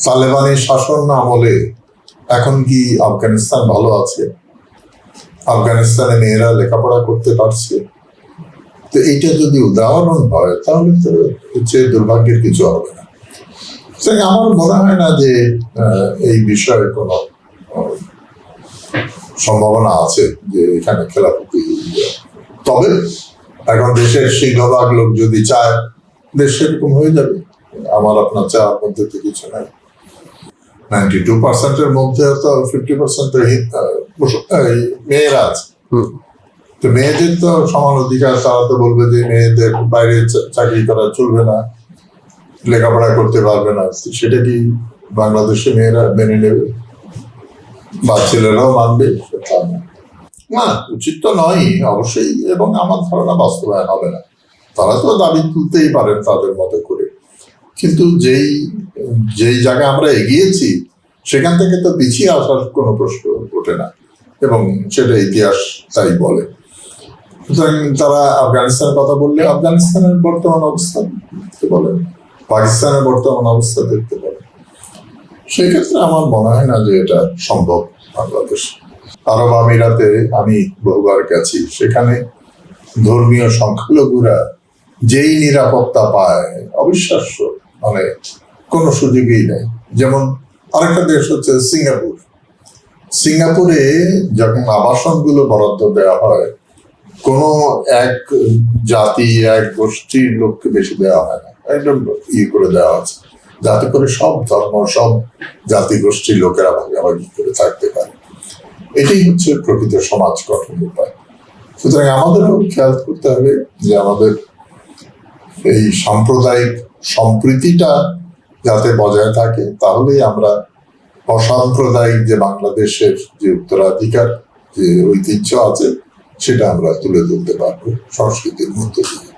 তালেবানের শাসন আমলে এখন কি আফগানিস্তান ভালো আছে? আফগানিস্তানে মেয়েরা লেখাপড়া করতে পারছে? তো এইটা যদি উদাহরণ হয় তাহলে তো হচ্ছে দুর্ভাগ্যের কিছু হবে না। আমার মনে হয় না যে এই বিষয়ে কোনো সম্ভাবনা আছে যে এখানে খেলাফতি। তবে এখন দেশের সিংহভাগ লোক যদি চায় দেশ সেরকম হয়ে যাবে। আমার আপনার চাওয়ার মধ্যে তো কিছু নাই। 92% মধ্যে তো 50% মেয়েরা আছে। তো মেয়েদের তো সমান অধিকার। তারা তো বলবে যে মেয়েদের বাইরে চাকরি করা চলবে না, লেখাপড়া করতে পারবে না। সেটা কি বাংলাদেশে মেয়েরা মেনে নেবে বা ছেলেরাও মানবে? না, উচিত তো নয় অবশ্যই, এবং আমার ধারণা বাস্তবায়ন হবে না। তারা তো দাবি তুলতেই পারেন তাদের মতো করে, কিন্তু যেই জায়গায় আমরা এগিয়েছি সেখান থেকে তো পিছিয়ে আসার কোনো প্রশ্ন ওঠে না, এবং সেটা ইতিহাস তাই বলে। সুতরাং তারা আফগানিস্তানের কথা বললে আফগানিস্তানের বর্তমান অবস্থা দেখতে বলেন, পাকিস্তানের বর্তমান অবস্থা দেখতে বলেন। সেক্ষেত্রে আমার মনে হয় না যে এটা সম্ভব বাংলাদেশ। আরব আমিরাতে আমি বহুবার গেছি, সেখানে ধর্মীয় সংখ্যালঘুরা যেই নিরাপত্তা পায় অবিশ্বাস্য, মানে কোনো সুযোগই নেই। যেমন আরেকটা দেশ হচ্ছে সিঙ্গাপুর। সিঙ্গাপুরে যখন আবাসনগুলো বরাদ্দ দেওয়া হয়, কোনো এক জাতি এক গোষ্ঠীর লোককে বেশি দেওয়া হয় না, একদম করে দেওয়া আছে যাতে করে সব ধর্ম সব জাতি গোষ্ঠীর লোকেরা ভাগাভাগি করে থাকতে পারে। এটাই হচ্ছে প্রকৃত সমাজ গঠন উপায়। সুতরাং আমাদেরও খেয়াল করতে হবে যে আমাদের এই সাম্প্রদায়িক সম্প্রীতিটা যাতে বজায় থাকে, তাহলেই আমরা অসাম্প্রদায়িক যে বাংলাদেশের যে উত্তরাধিকার যে ঐতিহ্য আছে সেটা আমরা তুলে ধরতে পারবো সংস্কৃতির মধ্য দিয়ে।